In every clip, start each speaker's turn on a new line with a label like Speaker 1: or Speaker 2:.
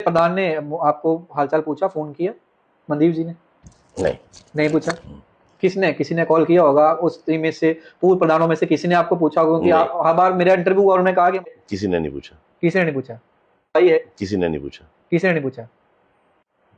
Speaker 1: प्रधान ने आपको हालचाल पूछा, फोन किया मनदीप जी ने? नहीं पूछा। किसी ने कॉल किया होगा उस टीम में से, पूर्व प्रधानों में से किसी ने आपको पूछा होगा? क्योंकि आप हर बार मेरा इंटरव्यू हुआ, उन्होंने कहा कि
Speaker 2: किसी ने नहीं पूछा।
Speaker 1: किसी ने नहीं पूछा? सही है,
Speaker 2: किसी ने नहीं पूछा।
Speaker 1: किसी ने नहीं पूछा।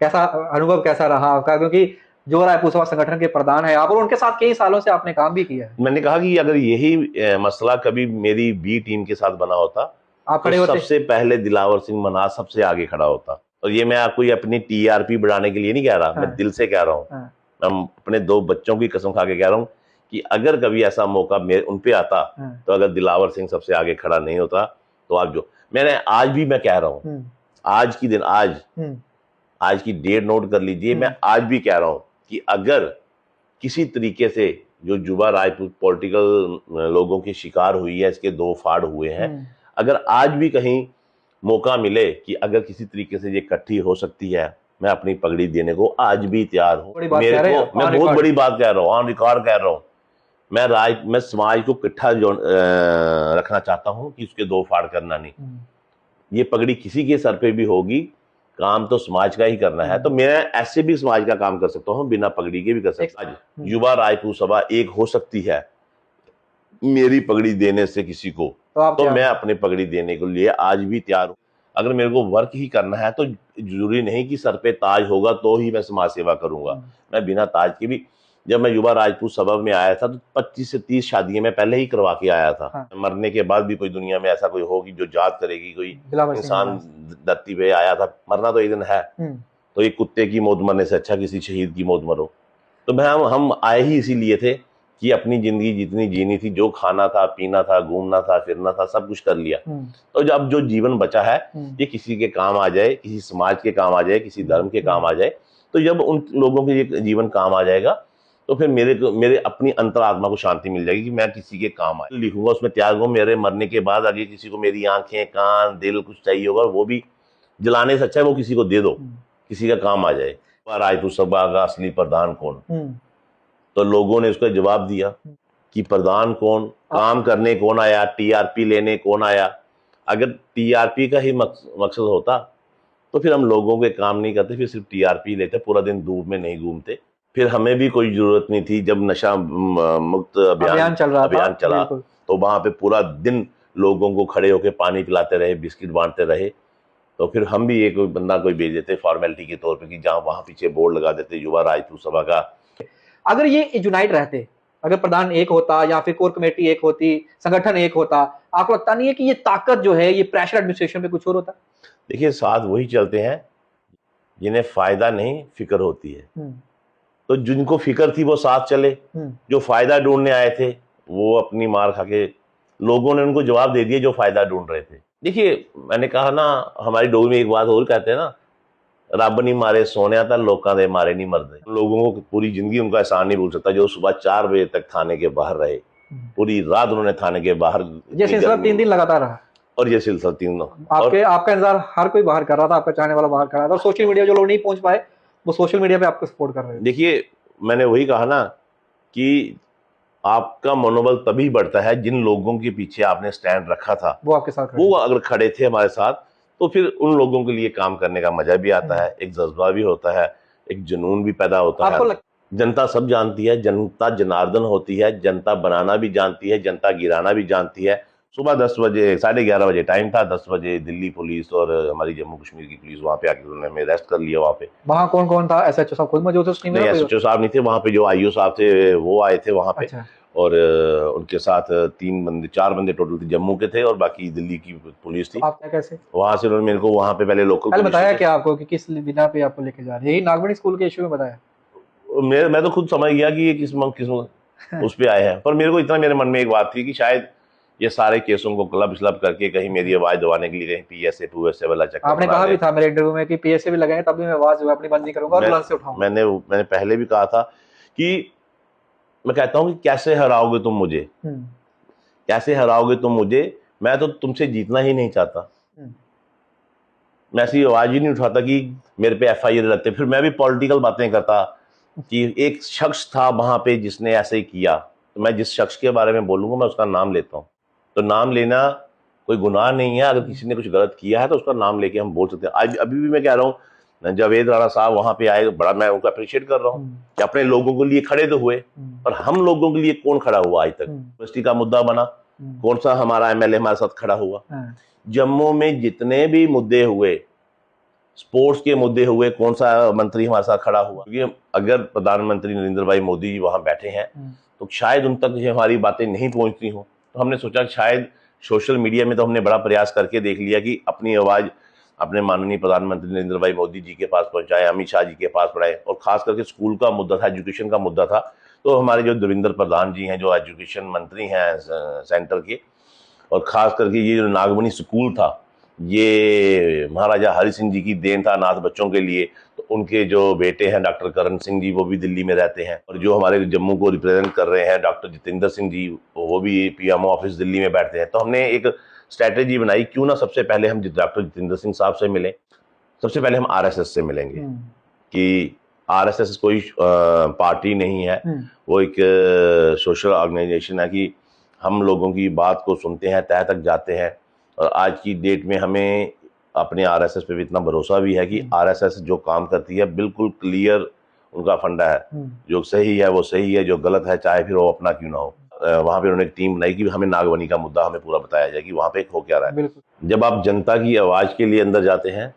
Speaker 1: कैसा अनुभव कैसा रहा आपका? क्योंकि जो रायपुर सभा संगठन के प्रधान है आप, और उनके साथ कई सालों से आपने काम भी किया है।
Speaker 2: मैंने कहा कि अगर यही मसला कभी मेरी बी टीम के साथ बना होता
Speaker 1: आप खड़े
Speaker 2: तो
Speaker 1: होते?
Speaker 2: सबसे पहले दिलावर सिंह मनाज सबसे आगे खड़ा होता। और ये मैं कोई अपनी टीआरपी बढ़ाने के लिए नहीं कह रहा, मैं दिल से कह रहा हूँ। मैं अपने 2 बच्चों की कसम खा के कह रहा हूँ कि अगर कभी ऐसा मौका उन पे आता तो अगर दिलावर सिंह सबसे आगे खड़ा नहीं होता तो आप जो मैंने आज भी मैं कह रहा हूँ, आज की दिन आज की डेट नोट कर लीजिए, मैं आज भी कह रहा हूँ कि अगर किसी तरीके से जो युवा राजपूत पॉलिटिकल लोगों की शिकार हुई है, इसके 2 फाड़ हुए हैं, अगर आज भी कहीं मौका मिले कि अगर किसी तरीके से ये इकट्ठी हो सकती है, मैं अपनी पगड़ी देने को आज भी तैयार हूँ। मैं बहुत बड़ी बात कह रहा हूँ, ऑन रिकॉर्ड कह रहा हूँ। मैं समाज को इकट्ठा रखना चाहता हूँ कि उसके 2 फाड़ करना नहीं। ये पगड़ी किसी के सर पे भी होगी, काम तो समाज का ही करना है। तो मैं ऐसे भी समाज का काम कर सकता हूँ, बिना पगड़ी के भी कर सकता हूँ। युवा राजपूत सभा एक हो सकती है मेरी पगड़ी देने से किसी को, तो मैं अपनी पगड़ी देने के लिए आज भी तैयार हूँ। अगर मेरे को वर्क ही करना है तो जरूरी नहीं कि सर पे ताज होगा तो ही मैं समाज सेवा करूंगा। मैं बिना ताज के भी, जब मैं युवा राजपूत सभा में आया था तो 25 से 30 शादियां मैं पहले ही करवा के आया था। मरने के बाद भी कोई दुनिया में ऐसा कोई होगी जो याद करेगी, कोई इंसान धरती पे आया था, मरना तो एक दिन है। तो एक कुत्ते की मौत मरने से अच्छा किसी शहीद की मौत मरो। तो हम आए ही इसीलिए थे कि अपनी जिंदगी जितनी जीनी थी, जो खाना था, पीना था, घूमना था, फिरना था, सब कुछ कर लिया। तो जब जो जीवन बचा है ये किसी के काम आ जाए, किसी समाज के काम आ जाए, किसी धर्म के काम आ जाए, तो जब उन लोगों के ये जीवन काम आ जाएगा तो फिर मेरे अपनी अंतरात्मा को शांति मिल जाएगी कि मैं किसी के काम आया। लिखूंगा उसमें त्याग हूं, मेरे मरने के बाद अगर किसी को मेरी आंखें, कान, दिल कुछ चाहिए होगा, वो भी जलाने से अच्छा है वो किसी को दे दो, किसी का काम आ जाए। राजपूत सभा का असली प्रधान कौन? तो लोगों ने उसका जवाब दिया कि प्रधान कौन, काम करने कौन आया, टीआरपी लेने कौन आया। अगर टीआरपी का ही मकसद होता तो फिर हम लोगों के काम नहीं करते, फिर सिर्फ टीआरपी लेते, पूरा दिन धूप में नहीं घूमते, फिर हमें भी कोई जरूरत नहीं थी। जब नशा मुक्त अभियान चला तो वहां पे पूरा दिन लोगों को खड़े होकर पानी पिलाते रहे, बिस्किट बांटते रहे। तो फिर हम भी एक बंदा कोई भेज देते फॉर्मेलिटी के तौर पे कि जहाँ वहां पीछे बोर्ड लगा देते युवा राजपूत सभा का।
Speaker 1: अगर ये यूनाइट रहते, अगर प्रधान एक होता या फिर कोर कमेटी एक होती, संगठन एक होता, आपको लगता नहीं है कि ये ताकत जो है, ये प्रेशर एडमिनिस्ट्रेशन पे कुछ और होता?
Speaker 2: देखिए, साथ वही चलते हैं जिन्हें फायदा नहीं फिक्र होती है। तो जिनको फिक्र थी वो साथ चले, जो फायदा ढूंढने आए थे वो अपनी मार खा के, लोगों ने उनको जवाब दे दिया जो फायदा ढूंढ रहे थे। देखिए, मैंने कहा ना, हमारी डोगरी में एक बात और कहते हैं ना, रब नहीं मारे सोने था, लोकां दे मारे नहीं मरदे। लोगों को पूरी जिंदगी उनका एहसान नहीं भूल सकता जो सुबह 4 बजे तक थाने के बाहर रहे, पूरी रात उन्होंने थाने के बाहर,
Speaker 1: ये सिलसिला 3 दिन लगातार रहा।
Speaker 2: और ये सिलसिला 3 दिन
Speaker 1: आपका इंतजार हर कोई बाहर कर रहा था, आपका चाहने वाला बाहर कर रहा था, और सोशल मीडिया जो लोग नहीं पहुंच पाए वो सोशल मीडिया पे आपको सपोर्ट कर रहे हैं।
Speaker 2: देखिए, मैंने वही कहा ना कि आपका मनोबल तभी बढ़ता है जिन लोगों के पीछे आपने स्टैंड रखा था,
Speaker 1: वो आपके साथ,
Speaker 2: वो अगर खड़े थे हमारे साथ, तो फिर उन लोगों के लिए काम करने का मजा भी आता है, एक जज्बा भी होता है, एक जुनून भी पैदा होता है। जनता सब जानती है, जनता जनार्दन होती है, जनता बनाना भी जानती है, जनता गिराना भी जानती है। सुबह 10 बजे, 11:30 बजे टाइम था, 10 बजे दिल्ली पुलिस और हमारी जम्मू कश्मीर की पुलिस वहाँ पे आके उन्होंने हमें अरेस्ट कर लिया। वहाँ पे
Speaker 1: कौन कौन था? एसएचओ साहब खुद मौजूद थे?
Speaker 2: नहीं, एसएचओ साहब नहीं थे वहाँ पे, जो आईओ साहब थे वो आए थे वहाँ पे। और उनके साथ 4 बंदे टोटल थे, जम्मू के थे और बाकी दिल्ली की पुलिस थी।
Speaker 1: आप कैसे
Speaker 2: वहां से उन्होंने मेरे को वहां पे पहले लोकल
Speaker 1: बताया क्या आपको कि किस बिना पे आपको लेके जा रहे हैं? यही नागमणि स्कूल के इशू में बताया?
Speaker 2: मैं तो खुद समझ गया कि ये किस उस पे आए हैं, पर मेरे को इतना मेरे मन में एक बात थी कि शायद ये सारे केसों को क्लब स्लब करके कहीं मेरी आवाज दबाने के लिए कहीं पीएसए टूएसए वाला चक्कर।
Speaker 1: आपने कहा भी था मेरे इंटरव्यू में कि पीएसए भी लगाए तभी मैं आवाज अपनी बंद नहीं करूंगा और बुलंद से उठाऊंगा।
Speaker 2: मैंने पहले भी कहा था कि मैं कहता हूँ कि कैसे हराओगे तुम मुझे, कैसे हराओगे तुम मुझे, मैं तो तुमसे जीतना ही नहीं चाहता। मैं ऐसी आवाज ही नहीं उठाता कि मेरे पे एफआईआर लगते। फिर मैं भी पॉलिटिकल बातें करता कि एक शख्स था वहां पे जिसने ऐसे ही किया, तो मैं जिस शख्स के बारे में बोलूंगा मैं उसका नाम लेता हूँ। तो नाम लेना कोई गुनाह नहीं है। अगर किसी ने कुछ गलत किया है तो उसका नाम लेके हम बोल सकते हैं। आज अभी भी मैं कह रहा हूँ, जावेद राणा साहब वहां पे आए, बड़ा मैं उनको अप्रिशिएट कर रहा हूँ कि अपने लोगों के लिए खड़े तो हुए, पर हम लोगों के लिए कौन खड़ा हुआ आज तक? यूनिवर्सिटी का मुद्दा बना, कौन सा हमारा एमएलए हमारे साथ खड़ा हुआ? जम्मू में जितने भी मुद्दे हुए, स्पोर्ट्स के मुद्दे हुए, कौन सा मंत्री हमारे साथ खड़ा हुआ? क्योंकि अगर प्रधानमंत्री नरेंद्र भाई मोदी जी वहां बैठे हैं तो शायद उन तक हमारी बातें नहीं पहुंचती हों। तो हमने सोचा शायद सोशल मीडिया में तो हमने बड़ा प्रयास करके देख लिया कि अपनी आवाज अपने माननीय प्रधानमंत्री नरेंद्र भाई मोदी जी के पास पहुंचाए, अमित शाह जी के पास बढ़ाए। और खास करके स्कूल का मुद्दा था, एजुकेशन का मुद्दा था, तो हमारे जो देवेंद्र प्रधान जी हैं, जो एजुकेशन मंत्री हैं सेंटर के, और खास करके ये जो नागमणि स्कूल था, ये महाराजा हरि सिंह जी की देन था अनाथ बच्चों के लिए। तो उनके जो बेटे हैं डॉक्टर करण सिंह जी, वो भी दिल्ली में रहते हैं, और जो हमारे जम्मू को रिप्रेजेंट कर रहे हैं डॉक्टर जितेंद्र सिंह जी, वो भी पीएमओ ऑफिस दिल्ली में बैठते हैं। तो हमने एक स्ट्रैटेजी बनाई, क्यों ना सबसे पहले हम डॉक्टर जितेंद्र सिंह साहब से मिलें, सबसे पहले हम आरएसएस से मिलेंगे। कि आरएसएस कोई पार्टी नहीं है, वो एक सोशल ऑर्गेनाइजेशन है कि हम लोगों की बात को सुनते हैं, तह तक जाते हैं। और आज की डेट में हमें अपने आरएसएस पे भी इतना भरोसा भी है कि आरएसएस जो काम करती है बिल्कुल क्लियर उनका फंडा है, जो सही है वो सही है, जो गलत है चाहे फिर वो अपना क्यों ना हो। वहां पे उन्होंने एक टीम बनाई कि हमें नागमणि का मुद्दा हमें पूरा बताया जाए कि वहां पे हो क्या रहा है। जब आप जनता की आवाज के लिए अंदर जाते हैं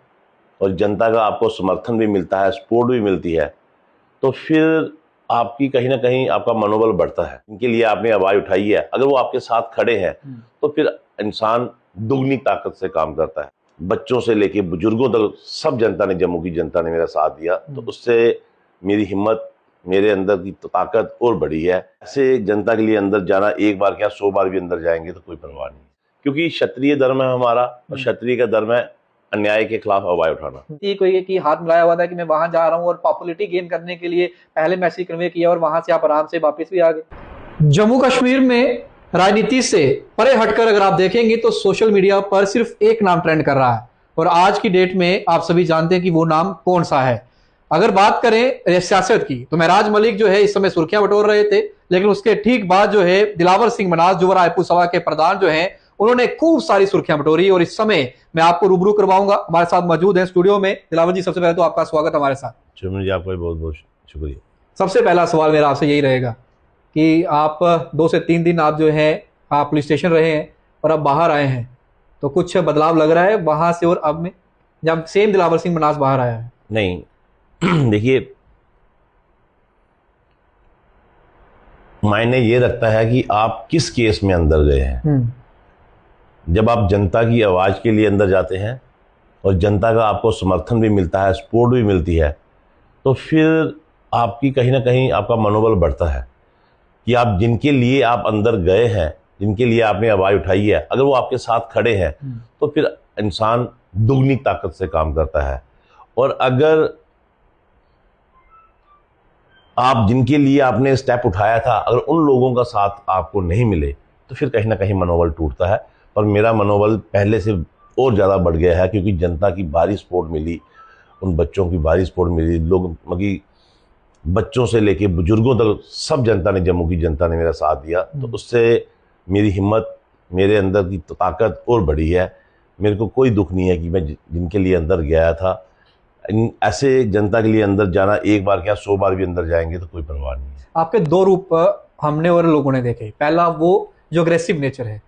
Speaker 2: और जनता का आपको समर्थन भी मिलता है, सपोर्ट भी मिलती है, तो फिर आपकी कहीं ना कहीं आपका मनोबल बढ़ता है। इनके लिए आपने आवाज उठाई है, अगर वो आपके साथ खड़े हैं तो फिर इंसान दुगनी ताकत से काम करता है। बच्चों से लेके बुजुर्गों तक सब जनता ने, जम्मू की जनता ने मेरा साथ दिया, तो उससे मेरी हिम्मत, मेरे अंदर की ताकत और बढ़ी है। ऐसे जनता के लिए अंदर जाना, एक बार क्या 100 बार भी अंदर जाएंगे तो कोई परवाह नहीं, क्योंकि क्षत्रिय धर्म है हमारा, और क्षत्रिय का धर्म है अन्याय के खिलाफ आवाज उठाना।
Speaker 1: ये कोई कि हाथ मिलाया हुआ था कि मैं वहां जा रहा हूं और पॉपुलैरिटी गेन करने के लिए पहले मैसेज कन्वे किया और वहां से आप आराम से वापस भी आ गए। जम्मू कश्मीर में राजनीति से परे हटकर अगर आप देखेंगे तो सोशल मीडिया पर सिर्फ एक नाम ट्रेंड कर रहा है, और आज की डेट में आप सभी जानते हैं कि वो नाम कौन सा है। अगर बात करें सियासत की तो महराज मलिक जो है इस समय सुर्खियां बटोर रहे थे, लेकिन उसके ठीक बाद जो है दिलावर सिंह मनाज, जो रायपुर सभा के प्रधान जो हैं, उन्होंने खूब सारी सुर्खियां बटोरी। और इस समय मैं आपको रूबरू करवाऊंगा, हमारे साथ मौजूद है स्टूडियो में। दिलावर जी, सबसे पहले तो आपका स्वागत हमारे साथ।
Speaker 2: जी, आपका बहुत बहुत शुक्रिया।
Speaker 1: सबसे पहला सवाल मेरा आपसे यही रहेगा कि आप 2 से 3 दिन आप जो है आप पुलिस स्टेशन रहे हैं और अब बाहर आए हैं, तो कुछ बदलाव लग रहा है वहां से और अब में, जब सेम दिलावर सिंह मनाज बाहर आया है?
Speaker 2: नहीं, देखिए, मायने ये रखता है कि आप किस केस में अंदर गए हैं। जब आप जनता की आवाज के लिए अंदर जाते हैं और जनता का आपको समर्थन भी मिलता है, सपोर्ट भी मिलती है, तो फिर आपकी कहीं ना कहीं आपका मनोबल बढ़ता है कि आप जिनके लिए आप अंदर गए हैं, जिनके लिए आपने आवाज उठाई है, अगर वो आपके साथ खड़े हैं तो फिर इंसान दुगनी ताकत से काम करता है। और अगर आप जिनके लिए आपने स्टेप उठाया था, अगर उन लोगों का साथ आपको नहीं मिले तो फिर कहीं ना कहीं मनोबल टूटता है। पर मेरा मनोबल पहले से और ज़्यादा बढ़ गया है, क्योंकि जनता की भारी सपोर्ट मिली, उन बच्चों की भारी सपोर्ट मिली। लोग, मतलब बच्चों से लेके बुजुर्गों तक सब जनता ने, जम्मू की जनता ने मेरा साथ दिया, तो उससे मेरी हिम्मत, मेरे अंदर की ताकत और बढ़ी है। मेरे को कोई दुख नहीं है कि मैं जिनके लिए अंदर गया था, ऐसे जनता के लिए अंदर जाना, एक बार क्या 100 बार भी अंदर जाएंगे तो कोई परवाह नहीं है।
Speaker 1: आपके 2 रूप हमने और लोगों ने देखे। पहला वो जो अग्रेसिव नेचर है,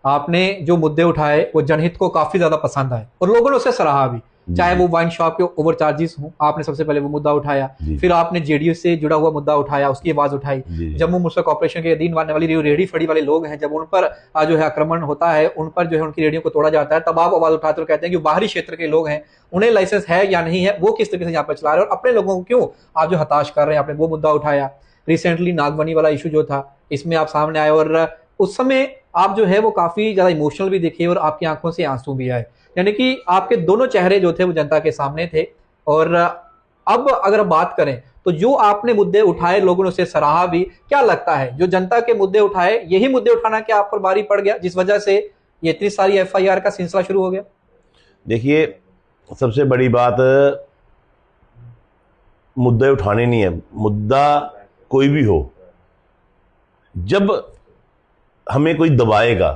Speaker 1: आपने जो मुद्दे उठाए वो जनहित को काफी ज्यादा पसंद आए और लोगों ने उसे सराहा भी, चाहे वो वाइन शॉप के ओवर चार्जेस हो, आपने सबसे पहले वो मुद्दा उठाया, फिर आपने जेडीयू से जुड़ा हुआ मुद्दा उठाया, उसकी आवाज उठाई। जम्मू मुस्लिम कॉर्पोरेशन के अधीन आने वाली रेहड़ी फड़ी वाले लोग हैं, जब उन पर जो है आक्रमण होता है, उन पर जो है उनकी रेहड़ियों को तोड़ा जाता है, तब आप आवाज उठाते और कहते हैं कि बाहरी क्षेत्र के लोग हैं, उन्हें लाइसेंस है या नहीं है, वो किस तरीके से यहाँ पर चला रहे हैं और अपने लोगों को क्यों आप जो हताश कर रहे हैं, आपने वो मुद्दा उठाया। रिसेंटली नागमणि वाला इशू जो था, इसमें आप सामने आए और उस समय आप जो है वो काफी ज्यादा इमोशनल भी दिखे और आपकी आंखों से आंसू भी आए, यानी कि आपके दोनों चेहरे जो थे वो जनता के सामने थे। और अब अगर बात करें तो जो आपने मुद्दे उठाए, लोगों ने उसे सराहा भी। क्या लगता है, जो जनता के मुद्दे उठाए, यही मुद्दे उठाना क्या आप पर भारी पड़ गया, जिस वजह से ये इतनी सारी FIR का सिलसिला शुरू हो गया?
Speaker 2: देखिए, सबसे बड़ी बात मुद्दे उठाने नहीं है। मुद्दा कोई भी हो, जब हमें कोई दबाएगा,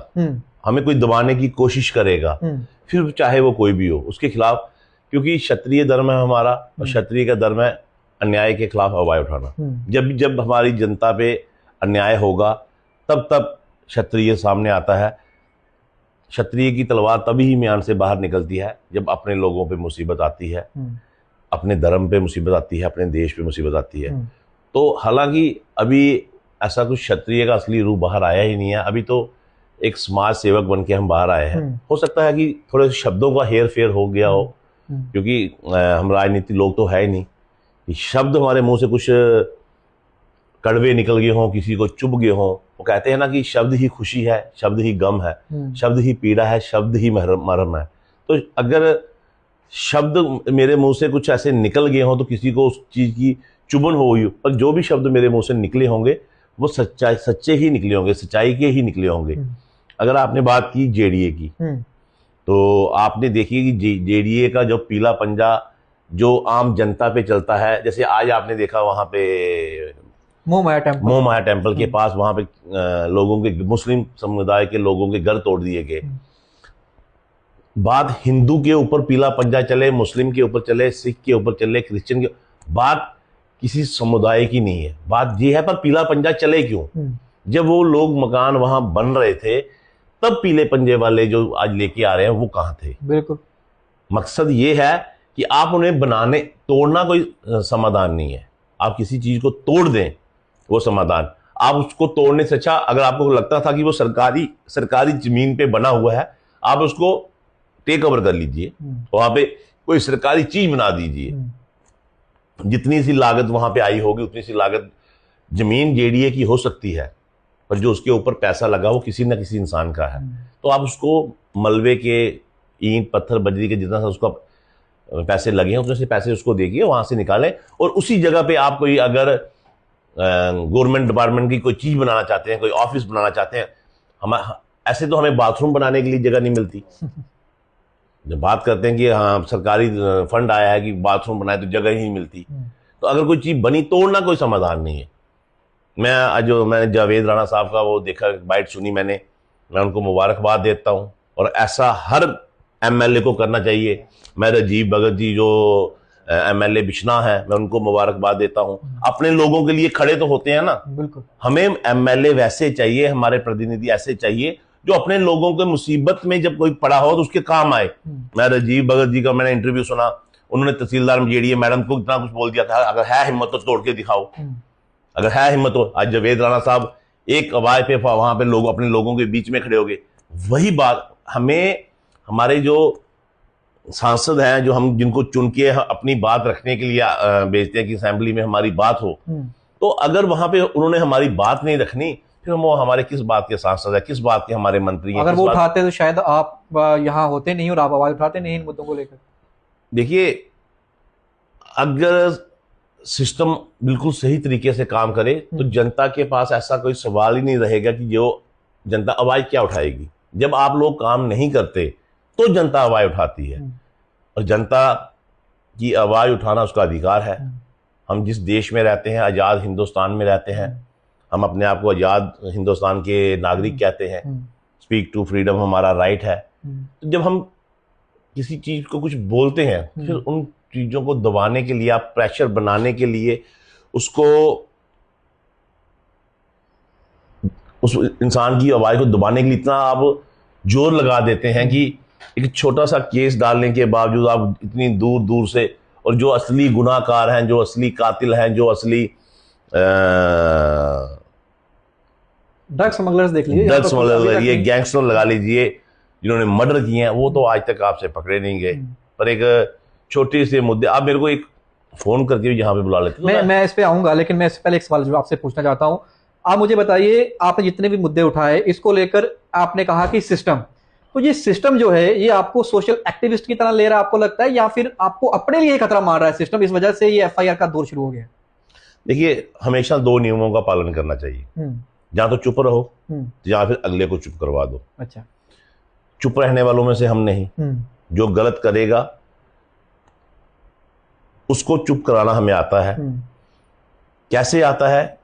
Speaker 2: हमें कोई दबाने की कोशिश करेगा, फिर चाहे वो कोई भी हो, उसके खिलाफ, क्योंकि क्षत्रिय धर्म है हमारा, और क्षत्रिय का धर्म है अन्याय के खिलाफ आवाज उठाना। जब हमारी जनता पे अन्याय होगा तब क्षत्रिय सामने आता है। क्षत्रिय की तलवार तभी ही म्यान से बाहर निकलती है जब अपने लोगों पे मुसीबत आती है, अपने धर्म पे मुसीबत आती है, अपने देश पे मुसीबत आती है। तो हालांकि अभी ऐसा कुछ क्षत्रिय का असली रूप बाहर आया ही नहीं है, अभी तो एक समाज सेवक बन के हम बाहर आए हैं। हो सकता है कि थोड़े शब्दों का हेर फेर हो गया हो, क्योंकि हम राजनीति लोग तो है ही नहीं कि शब्द हमारे मुंह से कुछ कड़वे निकल गए हों, किसी को चुभ गए हों। वो कहते हैं ना कि शब्द ही खुशी है, शब्द ही गम है, शब्द ही पीड़ा है, शब्द ही मरहम है। तो अगर शब्द मेरे मुंह से कुछ ऐसे निकल गए हों तो किसी को उस चीज की चुभन हो गई, पर जो भी शब्द मेरे मुंह से निकले होंगे वो सच्चे ही निकले होंगे, सच्चाई के ही निकले होंगे। अगर आपने बात की जेडीए की, तो आपने देखी कि जेडीए का जो पीला पंजा जो आम जनता पे चलता है, जैसे आज आपने देखा वहां पे मोह माया टेम्पल के पास, वहां पे लोगों के, मुस्लिम समुदाय के लोगों के घर तोड़ दिए गए। बात हिंदू के ऊपर पीला पंजा चले, मुस्लिम के ऊपर चले, सिख के ऊपर चले, क्रिश्चियन के, बात किसी समुदाय की नहीं है। बात ये है पर पीला पंजा चले क्यों? जब वो लोग मकान वहां बन रहे थे तब पीले पंजे वाले जो आज लेके आ रहे हैं वो कहां थे?
Speaker 1: बिल्कुल।
Speaker 2: मकसद ये है कि आप उन्हें तोड़ना कोई समाधान नहीं है। आप किसी चीज को तोड़ दें वो समाधान। आप उसको तोड़ने से अच्छा, अगर आपको लगता था कि वो सरकारी जमीन पे बना हुआ है, आप उसको टेक ओवर कर लीजिए, वहां पे कोई सरकारी चीज बना दीजिए। जितनी सी लागत वहां पे आई होगी उतनी सी लागत जमीन जेडीए की हो सकती है, पर जो उसके ऊपर पैसा लगा वो किसी ना किसी इंसान का है। तो आप उसको मलबे के, ईंट पत्थर बजरी के जितना सा उसका पैसे लगे हैं उतने से पैसे उसको देखिए, वहां से निकालें, और उसी जगह पे आप कोई अगर गवर्नमेंट डिपार्टमेंट की कोई चीज बनाना चाहते हैं, कोई ऑफिस बनाना चाहते हैं, ऐसे तो हमें बाथरूम बनाने के लिए जगह नहीं मिलती। जब बात करते हैं कि हाँ सरकारी फंड आया है कि बाथरूम बनाए, तो जगह ही नहीं मिलती। तो अगर कोई चीज बनी, तोड़ना कोई समाधान नहीं है। मैंने जावेद राणा साहब का वो देखा, बाइट सुनी मैं उनको मुबारकबाद देता हूँ, और ऐसा हर एमएलए को करना चाहिए। मैं राजीव भगत जी जो एमएलए बिश्ना है, मैं उनको मुबारकबाद देता हूँ। अपने लोगों के लिए खड़े तो होते हैं ना।
Speaker 1: बिल्कुल।
Speaker 2: हमें एमएलए वैसे चाहिए, हमारे प्रतिनिधि ऐसे चाहिए जो अपने लोगों के मुसीबत में जब कोई पड़ा हो तो उसके काम आए। मैं राजीव भगत जी का मैंने इंटरव्यू सुना, उन्होंने तहसीलदार जेडीए मैडम को इतना कुछ बोल दिया था, अगर है हिम्मत तो तोड़ के दिखाओ, अगर है हिम्मत तो। आज जावेद राणा साहब एक आवाज पे वहां पे लोग अपने लोगों के बीच में खड़े हो गए। वही बात हमें, हमारे जो सांसद हैं, जो हम जिनको चुन के अपनी बात रखने के लिए भेजते हैं कि असेंबली में हमारी बात हो, तो अगर वहां पे उन्होंने हमारी बात नहीं रखनी, फिर वो हमारे किस बात के सांसद है, किस बात के हमारे मंत्री हैं?
Speaker 1: अगर वो उठाते तो शायद आप यहाँ होते नहीं और आप आवाज उठाते नहीं इन मुद्दों को लेकर। देखिए,
Speaker 2: अगर सिस्टम बिल्कुल सही तरीके से काम करे तो जनता के पास ऐसा कोई सवाल ही नहीं रहेगा कि जो जनता आवाज क्या उठाएगी। जब आप लोग काम नहीं करते तो जनता आवाज उठाती है, और जनता की आवाज उठाना उसका अधिकार है। हम जिस देश में रहते हैं, आज़ाद हिंदुस्तान में रहते हैं, हम अपने आप को आज़ाद हिंदुस्तान के नागरिक कहते हैं। स्पीक टू फ्रीडम हमारा राइट है। तो जब हम किसी चीज को कुछ बोलते हैं, फिर उन चीजों को दबाने के लिए, आप प्रेशर बनाने के लिए, उसको, उस इंसान की आवाज को दबाने के लिए इतना आप जोर लगा देते हैं कि एक छोटा सा केस डालने के बावजूद आप इतनी दूर दूर से, और जो असली गुनाहगार हैं, जो असली कातिल हैं, जो असली
Speaker 1: ड्रग स्मगलर्स देख लीजिए,
Speaker 2: ड्रग स्मगलर, ये गैंगस्टर लगा लीजिए, जिन्होंने मर्डर किए हैं, वो तो आज तक आपसे पकड़े नहीं गए। पर एक छोटे से मुद्दे, आप मेरे को एक फोन करके भी यहाँ पे बुला लेते।
Speaker 1: मैं इस पे आऊंगा, लेकिन मैं इससे पहले एक सवाल जो आपसे पूछना चाहता हूँ। आप मुझे बताइए, आपने जितने भी मुद्दे उठाए, इसको लेकर आपने कहा कि सिस्टम, तो ये सिस्टम जो है ये आपको सोशल एक्टिविस्ट की तरह ले रहा है, आपको लगता है, या फिर आपको अपने लिए खतरा मार रहा है सिस्टम, इस वजह से ये एफआईआर का दौर शुरू हो गया?
Speaker 2: देखिए, हमेशा दो नियमों का पालन करना चाहिए, या तो चुप रहो या फिर अगले को चुप करवा दो।
Speaker 1: अच्छा,
Speaker 2: चुप रहने वालों में से हम नहीं। जो गलत करेगा उसको चुप कराना हमें आता है। कैसे आता है?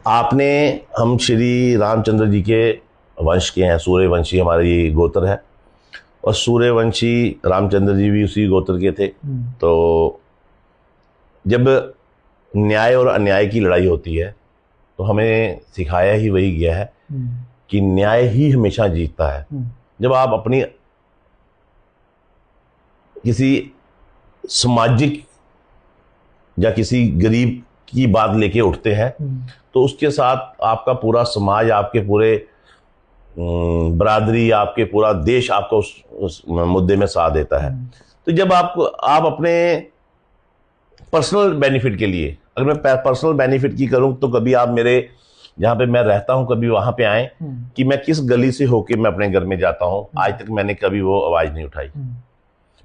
Speaker 2: आपने, हम श्री रामचंद्र जी के वंश के हैं, सूर्यवंशी हमारे ये गोत्र है, और सूर्यवंशी रामचंद्र जी भी उसी गोत्र के थे। तो जब न्याय और अन्याय की लड़ाई होती है तो हमें सिखाया ही वही गया है कि न्याय ही हमेशा जीतता है। जब आप अपनी किसी सामाजिक या किसी गरीब की बात लेके उठते हैं तो उसके साथ आपका पूरा समाज, आपके पूरे बरादरी, आपके पूरा देश आपको उस मुद्दे में साथ देता है। तो जब आप अपने पर्सनल बेनिफिट के लिए, अगर मैं पर्सनल बेनिफिट की करूं तो कभी आप मेरे जहाँ पे मैं रहता हूं कभी वहां पे आए कि मैं किस गली से होके मैं अपने घर में जाता हूं, आज तक मैंने कभी वो आवाज नहीं उठाई।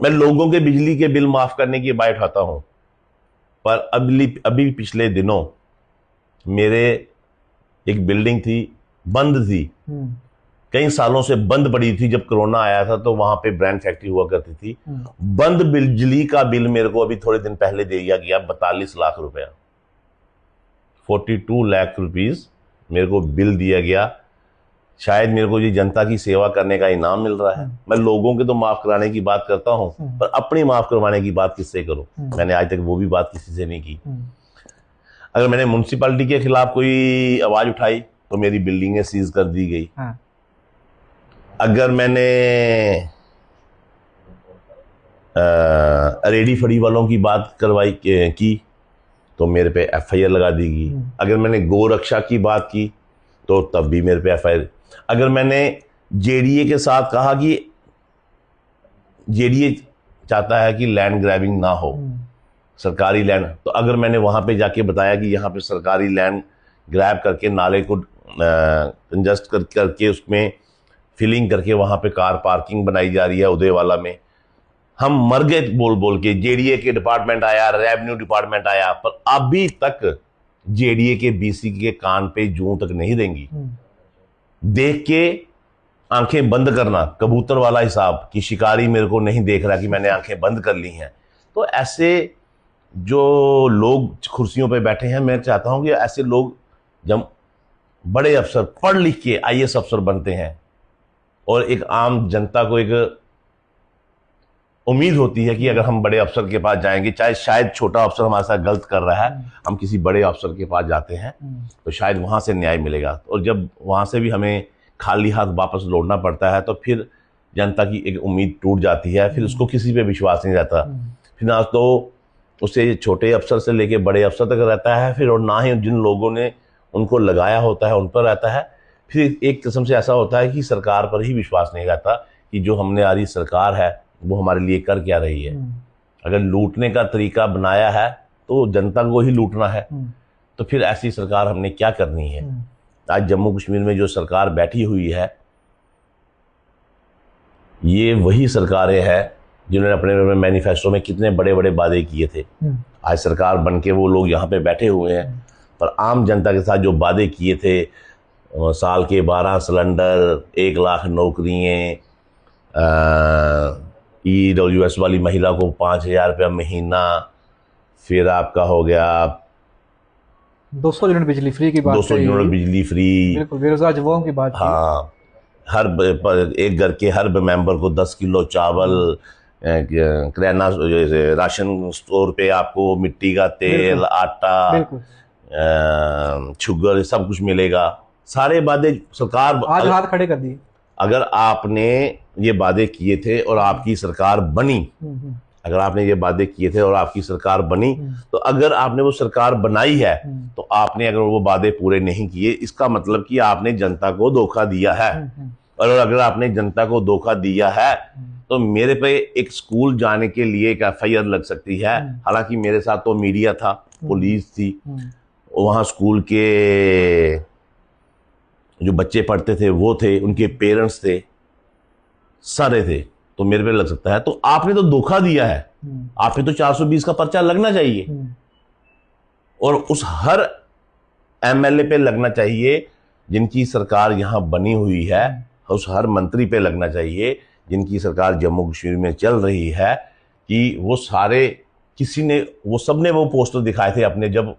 Speaker 2: मैं लोगों के बिजली के बिल माफ करने की बात उठाता हूं, पर अभी पिछले दिनों मेरे एक बिल्डिंग थी, बंद थी, कई सालों से बंद पड़ी थी। जब कोरोना आया था तो वहां पे ब्रांड फैक्ट्री हुआ करती थी। बंद बिजली का बिल मेरे को अभी थोड़े दिन पहले दे दिया गया 42 लाख रुपया, 42 लाख रुपीस मेरे को बिल दिया गया। शायद मेरे को ये जनता की सेवा करने का इनाम मिल रहा है। मैं लोगों के तो माफ कराने की बात करता हूं, पर अपनी माफ करवाने की बात किससे करूं? मैंने आज तक वो भी बात किसी से नहीं की। अगर मैंने म्युनिसिपैलिटी के खिलाफ कोई आवाज उठाई तो मेरी बिल्डिंगें सीज कर दी गई। अगर मैंने रेडी फड़ी वालों की बात करवाई की तो मेरे पे एफआईआर लगा दी गई। अगर मैंने गोरक्षा की बात की तो तब भी मेरे पे एफआईआर। अगर मैंने जेडीए के साथ कहा कि जेडीए चाहता है कि लैंड ग्रैबिंग ना हो, सरकारी लैंड, तो अगर मैंने वहां पे जाके बताया कि यहाँ पे सरकारी लैंड ग्रैब करके नाले को कंजस्ट करके उसमें फिलिंग करके वहां पे कार पार्किंग बनाई जा रही है उदयवाला में, हम मर गए बोल बोल के। जेडीए के डिपार्टमेंट आया, रेवेन्यू डिपार्टमेंट आया, पर अभी तक जेडीए के बीसी के कान पे जूं तक नहीं देंगी। देख के आंखें बंद करना, कबूतर वाला हिसाब कि शिकारी मेरे को नहीं देख रहा कि मैंने आंखें बंद कर ली हैं। तो ऐसे जो लोग कुर्सियों पे बैठे हैं, मैं चाहता हूं कि ऐसे लोग जब बड़े अफसर पढ़ लिख के आईएएस अफसर बनते हैं और एक आम जनता को एक उम्मीद होती है कि अगर हम बड़े अफसर के पास जाएंगे, चाहे शायद छोटा अफसर हमारे साथ गलत कर रहा है, हम किसी बड़े अफसर के पास जाते हैं तो शायद वहां से न्याय मिलेगा। और जब वहां से भी हमें खाली हाथ वापस लौटना पड़ता है तो फिर जनता की एक उम्मीद टूट जाती है, फिर उसको किसी पे विश्वास नहीं रहता। फिर ना तो उसे छोटे अफसर से लेके बड़े अफसर तक रहता है, फिर और ना ही जिन लोगों ने उनको लगाया होता है उन पर रहता है। फिर एक किस्म से ऐसा होता है कि सरकार पर ही विश्वास नहीं रहता कि जो हमने आ रही सरकार है वो हमारे लिए कर क्या रही है। अगर लूटने का तरीका बनाया है तो जनता को ही लूटना है, तो फिर ऐसी सरकार हमने क्या करनी है। आज जम्मू कश्मीर में जो सरकार बैठी हुई है, ये वही सरकारें हैं जिन्होंने अपने मैनिफेस्टो में कितने बड़े बड़े वादे किए थे। आज सरकार बन के वो लोग यहाँ पे बैठे हुए हैं, पर आम जनता के साथ जो वादे किए थे, साल के 12 सिलेंडर, 1 लाख नौकरियाँ, EWS वाली महिला को 5,000 रुपया महीना, फिर आपका हो गया
Speaker 1: 200 यूनिट बिजली फ्री की बात,
Speaker 2: 200 यूनिट बिजली फ्री,
Speaker 1: बिल्कुल बेरोजगार युवाओं की बात।
Speaker 2: हाँ, हर एक घर के हर मेंबर को 10 किलो चावल, किराना राशन स्टोर पे आपको मिट्टी का तेल, आटा, शुगर, सब कुछ मिलेगा। सारे वादे सरकार
Speaker 1: आज हाथ खड़े कर दिए।
Speaker 2: अगर आपने ये वादे किए थे और आपकी सरकार बनी, अगर आपने ये वादे किए थे और आपकी सरकार बनी, तो अगर आपने वो सरकार बनाई है तो आपने अगर वो वादे पूरे नहीं किए, इसका मतलब कि आपने जनता को धोखा दिया है। और अगर आपने जनता को धोखा दिया है तो मेरे पे एक स्कूल जाने के लिए एक एफआईआर लग सकती है। हालांकि मेरे साथ तो मीडिया था, पुलिस थी, वहां स्कूल के जो बच्चे पढ़ते थे वो थे, उनके पेरेंट्स थे, सारे थे, तो मेरे पे लग सकता है। तो आपने तो धोखा दिया है, आप पे तो 420 का पर्चा लगना चाहिए और उस हर एमएलए पे लगना चाहिए जिनकी सरकार यहां बनी हुई है, उस हर मंत्री पे लगना चाहिए जिनकी सरकार जम्मू कश्मीर में चल रही है, कि वो सारे, किसी ने, वो सब ने वो पोस्टर दिखाए थे अपने, जब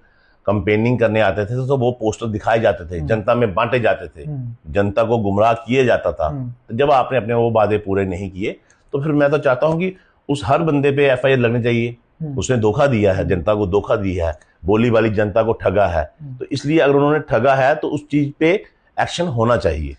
Speaker 2: कंपेनिंग करने आते थे तो वो पोस्टर दिखाए जाते थे, जनता में बांटे जाते थे, जनता को गुमराह किए जाता था। तो जब आपने अपने वो वादे पूरे नहीं किए तो फिर मैं तो चाहता हूं कि उस हर बंदे पे FIR लगनी चाहिए। उसने धोखा दिया है, जनता को धोखा दिया है, बोली वाली जनता को ठगा है, तो इसलिए अगर उन्होंने ठगा है तो उस चीज पे एक्शन होना चाहिए।